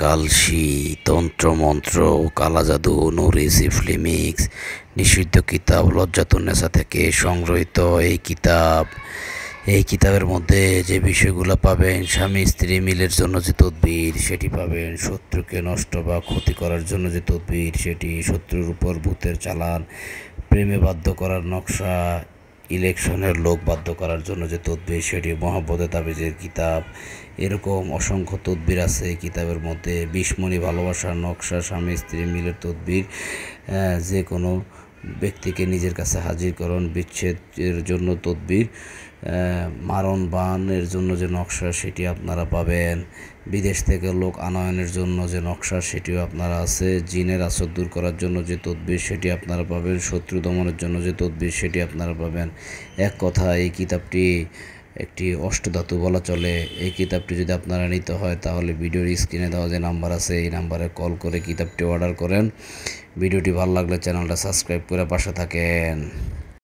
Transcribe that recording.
কালসি, তন্ত্রমন্ত্র, কালা জাদু, নুরি, সিফলি মিক্স, নিষিদ্ধ কিতাব লজ্জাতুন্নেসা থেকে সংগৃহীত এই কিতাবের মধ্যে যে বিষয়গুলো পাবেন, স্বামী স্ত্রী মিলের জন্য যে তদবির সেটি পাবেন, শত্রুকে নষ্ট বা ক্ষতি করার জন্য যে তদবির সেটি, শত্রুর উপর ভূতের চালান, প্রেমে বাধ্য করার নকশা, ইলেকশনের লোক বাধ্য করার জন্য যে তদবির সেটি, মহব্বতে তাবিজের কিতাব, এরকম অসংখ্য তদবির আছে এই কিতাবের মধ্যে। 20 মণি ভালোবাসার নকশা, স্বামী স্ত্রী মিলের তদবির, যে কোনো ব্যক্তিকে নিজের কাছে হাজিরকরণ, বিচ্ছেদের জন্য তদবির, মারণ বানের জন্য যে নকশা সেটি আপনারা পাবেন, বিদেশ থেকে লোক আনয়নের জন্য যে নকশা সেটিও আপনারা আছে, জিনের আসর দূর করার জন্য যে তদবির সেটি আপনারা পাবেন, শত্রু দমনের জন্য যে তদবির সেটি আপনারা পাবেন। এক কথা এই কিতাবটি একটি অষ্টধাতু বলা চলে। এই কিতাবটি যদি আপনারা নিতে হয় তাহলে ভিডিওর স্ক্রিনে দেওয়া যে নাম্বার আছে এই নাম্বারে কল করে কিতাবটি অর্ডার করেন। ভিডিওটি ভালো লাগলে চ্যানেলটা সাবস্ক্রাইব করে পাশে থাকেন।